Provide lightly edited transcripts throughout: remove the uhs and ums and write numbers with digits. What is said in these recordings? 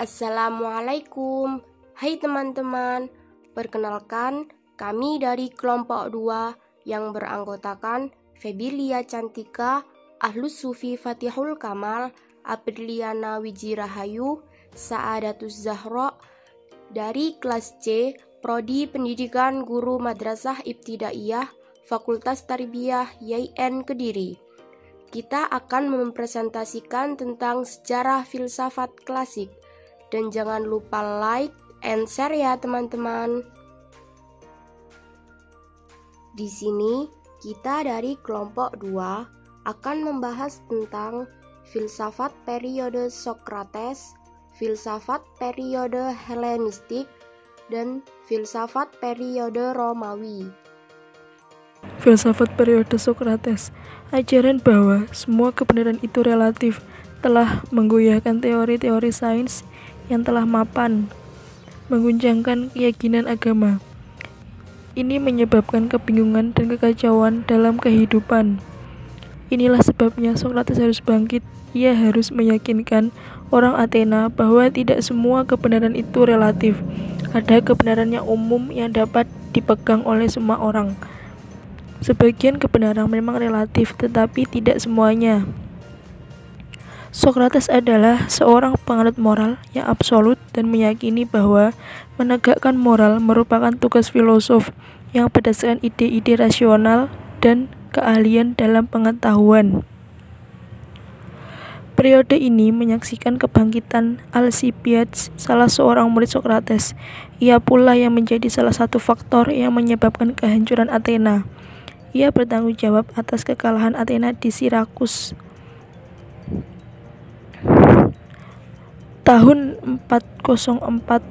Assalamualaikum. Hai teman-teman, perkenalkan kami dari kelompok 2 yang beranggotakan Febilia Cantika, Ahlus Sufi Fatihul Kamal, Apriliana Wijirahayu, Saadatus Zahra dari kelas C, Prodi Pendidikan Guru Madrasah Ibtidaiyah, Fakultas Tarbiyah YIN Kediri. Kita akan mempresentasikan tentang sejarah filsafat klasik. Dan jangan lupa like and share ya teman-teman. Di sini kita dari kelompok 2 akan membahas tentang filsafat periode Sokrates, filsafat periode Helenistik, dan filsafat periode Romawi. Filsafat periode Sokrates, ajaran bahwa semua kebenaran itu relatif, telah menggoyahkan teori-teori sains yang telah mapan, mengguncangkan keyakinan agama. Ini menyebabkan kebingungan dan kekacauan dalam kehidupan. Inilah sebabnya Sokrates harus bangkit. Ia harus meyakinkan orang Athena bahwa tidak semua kebenaran itu relatif. Ada kebenaran yang umum yang dapat dipegang oleh semua orang. Sebagian kebenaran memang relatif, tetapi tidak semuanya. Sokrates adalah seorang penganut moral yang absolut dan meyakini bahwa menegakkan moral merupakan tugas filosof yang berdasarkan ide-ide rasional dan keahlian dalam pengetahuan. Periode ini menyaksikan kebangkitan Alcibiades, salah seorang murid Sokrates. Ia pula yang menjadi salah satu faktor yang menyebabkan kehancuran Athena. Ia bertanggung jawab atas kekalahan Athena di Sirakus tahun 404.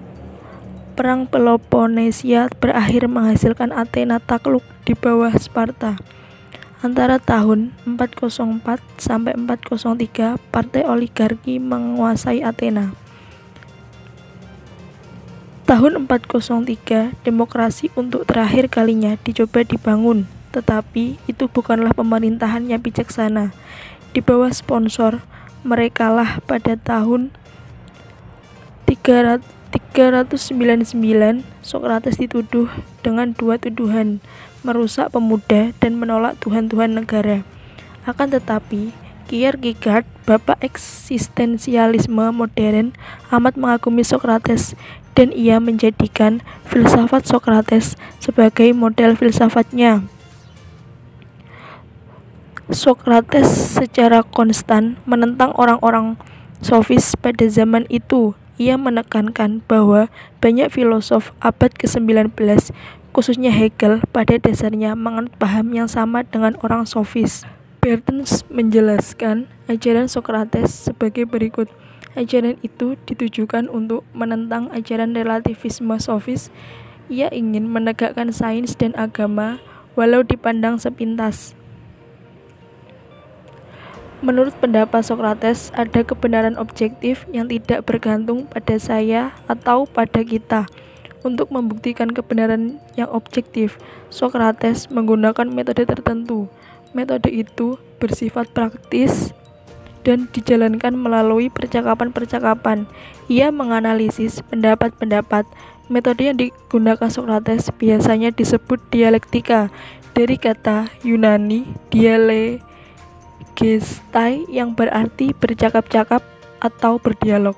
Perang Peloponnesia berakhir menghasilkan Athena takluk di bawah Sparta. Antara tahun 404 sampai 403, partai oligarki menguasai Athena. Tahun 403, demokrasi untuk terakhir kalinya dicoba dibangun, tetapi itu bukanlah pemerintahan yang bijaksana. Di bawah sponsor merekalah pada tahun 399, Sokrates dituduh dengan 2 tuduhan, merusak pemuda dan menolak tuhan-tuhan negara. Akan tetapi, Kierkegaard, bapak eksistensialisme modern, amat mengagumi Sokrates, dan ia menjadikan filsafat Sokrates sebagai model filsafatnya. Sokrates secara konstan menentang orang-orang sofis pada zaman itu. Ia menekankan bahwa banyak filosof abad ke-19, khususnya Hegel, pada dasarnya menganut paham yang sama dengan orang sofis. Bertens menjelaskan ajaran Sokrates sebagai berikut. Ajaran itu ditujukan untuk menentang ajaran relativisme sofis. Ia ingin menegakkan sains dan agama walau dipandang sepintas. Menurut pendapat Sokrates, ada kebenaran objektif yang tidak bergantung pada saya atau pada kita. Untuk membuktikan kebenaran yang objektif, Sokrates menggunakan metode tertentu. Metode itu bersifat praktis dan dijalankan melalui percakapan-percakapan. Ia menganalisis pendapat-pendapat. Metode yang digunakan Sokrates biasanya disebut dialektika, dari kata Yunani dialegestai yang berarti bercakap-cakap atau berdialog.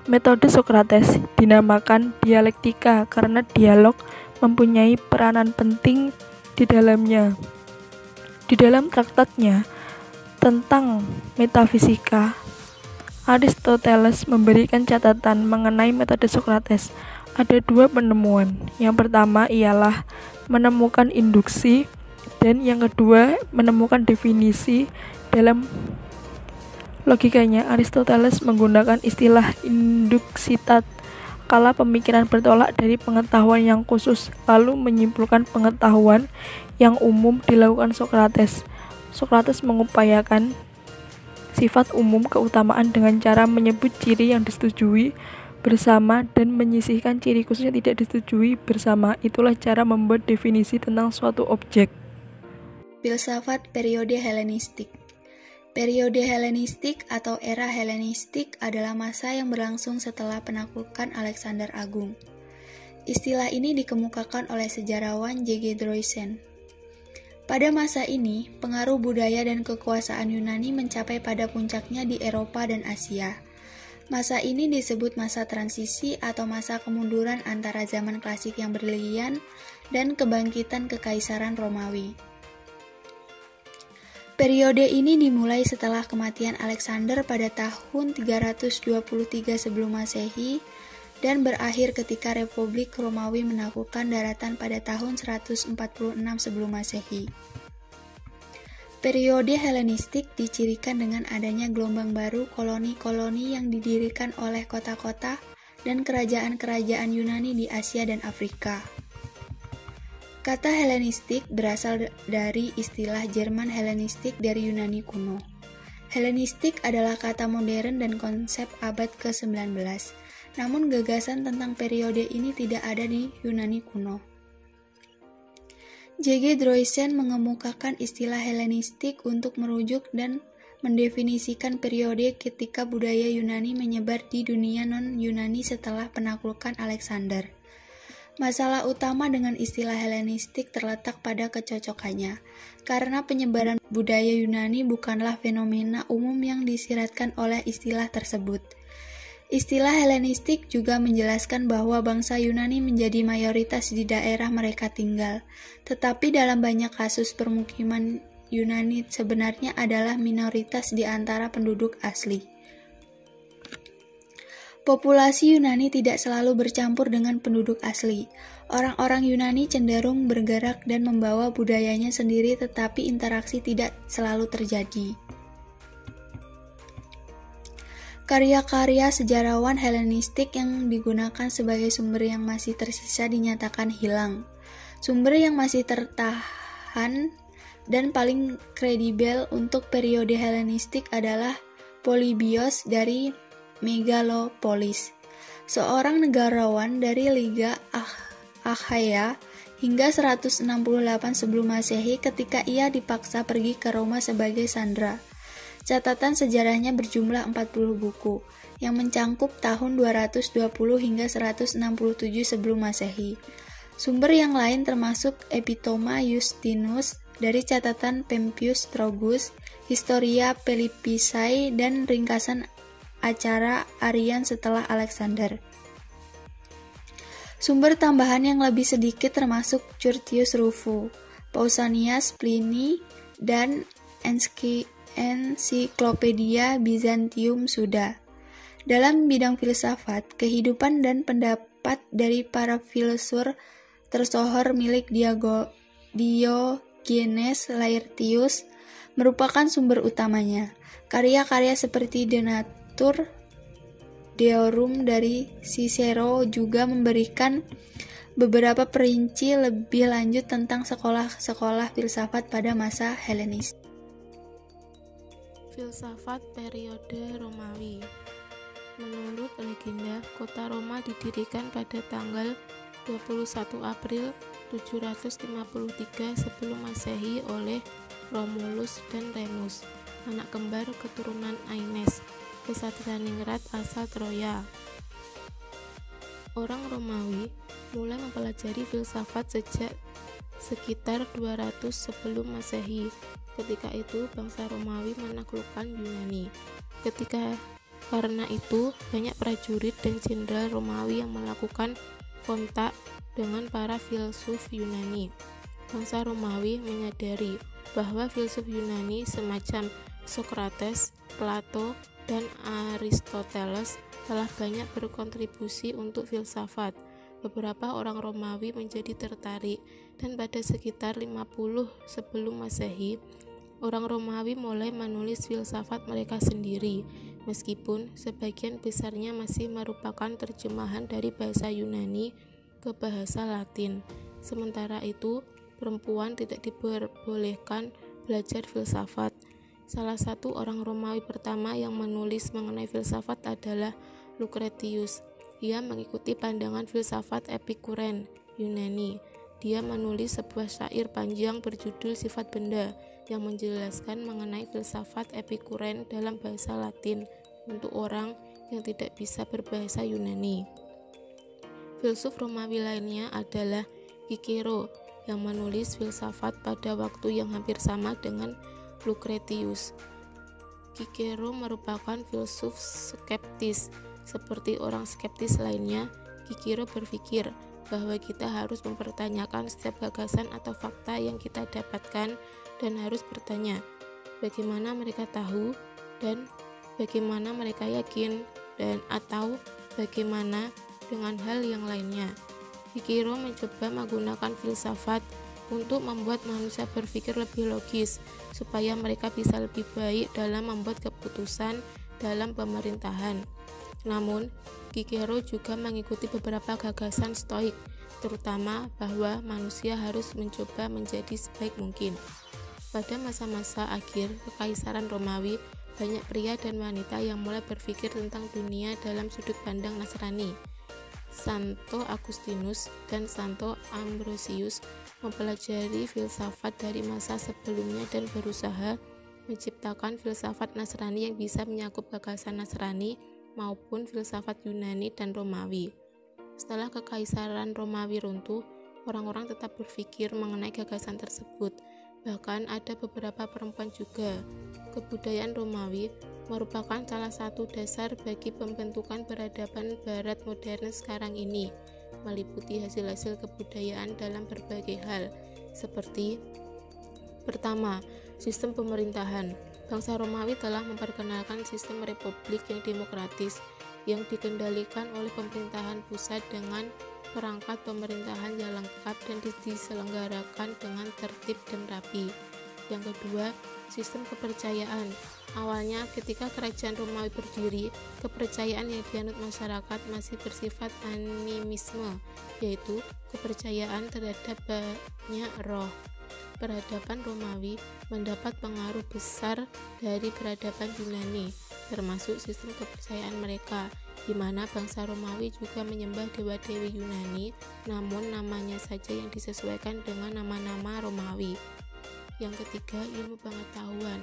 Metode Sokrates dinamakan dialektika karena dialog mempunyai peranan penting di dalamnya. Di dalam traktatnya tentang metafisika, Aristoteles memberikan catatan mengenai metode Sokrates. Ada 2 penemuan. Yang pertama ialah menemukan induksi, dan yang kedua menemukan definisi. Dalam logikanya, Aristoteles menggunakan istilah induksitas kala pemikiran bertolak dari pengetahuan yang khusus lalu menyimpulkan pengetahuan yang umum dilakukan Sokrates. Sokrates mengupayakan sifat umum keutamaan dengan cara menyebut ciri yang disetujui bersama dan menyisihkan ciri khusus yang tidak disetujui bersama. Itulah cara membuat definisi tentang suatu objek. Filsafat periode Helenistik. Periode Helenistik atau era Helenistik adalah masa yang berlangsung setelah penaklukan Alexander Agung. Istilah ini dikemukakan oleh sejarawan J.G. Droysen. Pada masa ini, pengaruh budaya dan kekuasaan Yunani mencapai pada puncaknya di Eropa dan Asia. Masa ini disebut masa transisi atau masa kemunduran antara zaman klasik yang berlian dan kebangkitan Kekaisaran Romawi. Periode ini dimulai setelah kematian Alexander pada tahun 323 sebelum Masehi dan berakhir ketika Republik Romawi menaklukkan daratan pada tahun 146 sebelum Masehi. Periode Helenistik dicirikan dengan adanya gelombang baru koloni-koloni yang didirikan oleh kota-kota dan kerajaan-kerajaan Yunani di Asia dan Afrika. Kata Helenistik berasal dari istilah Jerman Helenistik dari Yunani kuno. Helenistik adalah kata modern dan konsep abad ke-19, namun gagasan tentang periode ini tidak ada di Yunani kuno. J.G. Droysen mengemukakan istilah Helenistik untuk merujuk dan mendefinisikan periode ketika budaya Yunani menyebar di dunia non-Yunani setelah penaklukan Alexander. Masalah utama dengan istilah Helenistik terletak pada kecocokannya, karena penyebaran budaya Yunani bukanlah fenomena umum yang disiratkan oleh istilah tersebut. Istilah Helenistik juga menjelaskan bahwa bangsa Yunani menjadi mayoritas di daerah mereka tinggal, tetapi dalam banyak kasus permukiman Yunani sebenarnya adalah minoritas di antara penduduk asli. Populasi Yunani tidak selalu bercampur dengan penduduk asli. Orang-orang Yunani cenderung bergerak dan membawa budayanya sendiri, tetapi interaksi tidak selalu terjadi. Karya-karya sejarawan Helenistik yang digunakan sebagai sumber yang masih tersisa dinyatakan hilang. Sumber yang masih tertahan dan paling kredibel untuk periode Helenistik adalah Polybios dari Megalopolis, seorang negarawan dari Liga Achaia hingga 168 sebelum Masehi ketika ia dipaksa pergi ke Roma sebagai sandera. Catatan sejarahnya berjumlah 40 buku, yang mencangkup tahun 220 hingga 167 sebelum Masehi. Sumber yang lain termasuk Epitoma Justinus dari catatan Pempius Trogus, Historia Philippicae, dan ringkasan acara Arian setelah Alexander. Sumber tambahan yang lebih sedikit termasuk Curtius Rufus, Pausanias, Pliny, dan Ensiklopedia Byzantium Suda. Dalam bidang filsafat, kehidupan dan pendapat dari para filsuf tersohor milik Diogenes Laertius merupakan sumber utamanya. Karya-karya seperti De Natura Deorum dari Cicero juga memberikan beberapa perinci lebih lanjut tentang sekolah-sekolah filsafat pada masa Helenis. Filsafat periode Romawi. Menurut legenda, kota Roma didirikan pada tanggal 21 April 753 sebelum Masehi oleh Romulus dan Remus, anak kembar keturunan Aenes, kesatria ningrat asal Troya. Orang Romawi mulai mempelajari filsafat sejak sekitar 200 sebelum Masehi. Ketika itu bangsa Romawi menaklukkan Yunani. Karena itu banyak prajurit dan jenderal Romawi yang melakukan kontak dengan para filsuf Yunani. Bangsa Romawi menyadari bahwa filsuf Yunani semacam Socrates, Plato, dan Aristoteles telah banyak berkontribusi untuk filsafat. Beberapa orang Romawi menjadi tertarik, dan pada sekitar 50 sebelum Masehi, orang Romawi mulai menulis filsafat mereka sendiri, meskipun sebagian besarnya masih merupakan terjemahan dari bahasa Yunani ke bahasa Latin. Sementara itu, perempuan tidak diperbolehkan belajar filsafat. Salah satu orang Romawi pertama yang menulis mengenai filsafat adalah Lucretius. Ia mengikuti pandangan filsafat Epikurean Yunani. Dia menulis sebuah syair panjang berjudul Sifat Benda yang menjelaskan mengenai filsafat Epikurean dalam bahasa Latin untuk orang yang tidak bisa berbahasa Yunani. Filsuf Romawi lainnya adalah Cicero yang menulis filsafat pada waktu yang hampir sama dengan Lucretius. Cicero merupakan filsuf skeptis. Seperti orang skeptis lainnya, Cicero berpikir bahwa kita harus mempertanyakan setiap gagasan atau fakta yang kita dapatkan dan harus bertanya, bagaimana mereka tahu dan bagaimana mereka yakin dan atau bagaimana dengan hal yang lainnya. Cicero mencoba menggunakan filsafat untuk membuat manusia berpikir lebih logis supaya mereka bisa lebih baik dalam membuat keputusan dalam pemerintahan. Namun, Cicero juga mengikuti beberapa gagasan Stoik, terutama bahwa manusia harus mencoba menjadi sebaik mungkin. Pada masa-masa akhir Kekaisaran Romawi, banyak pria dan wanita yang mulai berpikir tentang dunia dalam sudut pandang Nasrani. Santo Agustinus dan Santo Ambrosius mempelajari filsafat dari masa sebelumnya dan berusaha menciptakan filsafat Nasrani yang bisa menyakup gagasan Nasrani maupun filsafat Yunani dan Romawi. Setelah Kekaisaran Romawi runtuh, orang-orang tetap berpikir mengenai gagasan tersebut. Bahkan ada beberapa perempuan juga. Kebudayaan Romawi merupakan salah satu dasar bagi pembentukan peradaban Barat modern sekarang ini, meliputi hasil-hasil kebudayaan dalam berbagai hal, seperti pertama, sistem pemerintahan. Bangsa Romawi telah memperkenalkan sistem republik yang demokratis yang dikendalikan oleh pemerintahan pusat dengan perangkat pemerintahan yang lengkap dan diselenggarakan dengan tertib dan rapi. Yang kedua, sistem kepercayaan. Awalnya ketika kerajaan Romawi berdiri, kepercayaan yang dianut masyarakat masih bersifat animisme, yaitu kepercayaan terhadap banyak roh. Peradaban Romawi mendapat pengaruh besar dari peradaban Yunani, termasuk sistem kepercayaan mereka, di mana bangsa Romawi juga menyembah dewa-dewi Yunani, namun namanya saja yang disesuaikan dengan nama-nama Romawi. Yang ketiga, ilmu pengetahuan.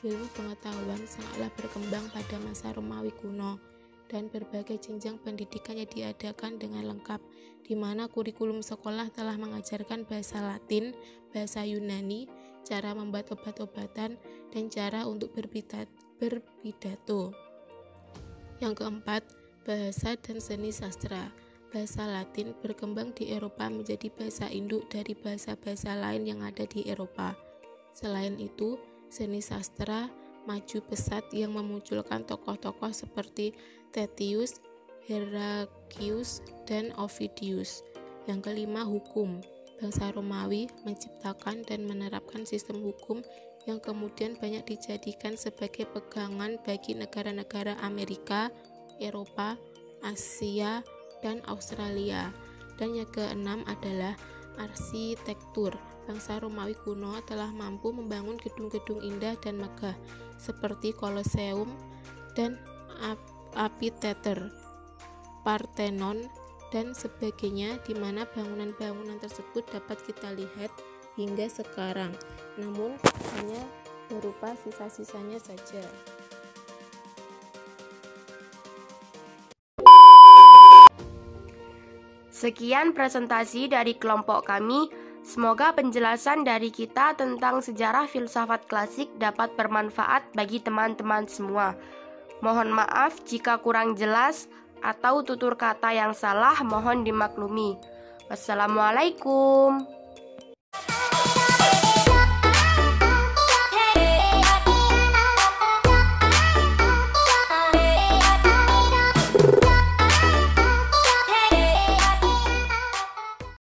Ilmu pengetahuan sangatlah berkembang pada masa Romawi kuno, dan berbagai jenjang pendidikan yang diadakan dengan lengkap, di mana kurikulum sekolah telah mengajarkan bahasa Latin, bahasa Yunani, cara membuat obat-obatan, dan cara untuk berpidato. Yang keempat, bahasa dan seni sastra. Bahasa Latin berkembang di Eropa menjadi bahasa induk dari bahasa-bahasa lain yang ada di Eropa. Selain itu, seni sastra maju pesat yang memunculkan tokoh-tokoh seperti Tetius, Heraclius, dan Ovidius. Yang kelima, hukum. Bangsa Romawi menciptakan dan menerapkan sistem hukum yang kemudian banyak dijadikan sebagai pegangan bagi negara-negara Amerika, Eropa, Asia, dan Australia. Dan yang keenam adalah arsitektur. Bangsa Romawi kuno telah mampu membangun gedung-gedung indah dan megah seperti Kolosseum dan Amphitheater, Parthenon, dan sebagainya, di mana bangunan-bangunan tersebut dapat kita lihat hingga sekarang, namun hanya berupa sisa-sisanya saja. Sekian presentasi dari kelompok kami. Semoga penjelasan dari kita tentang sejarah filsafat klasik dapat bermanfaat bagi teman-teman semua. Mohon maaf jika kurang jelas atau tutur kata yang salah, mohon dimaklumi. Wassalamualaikum.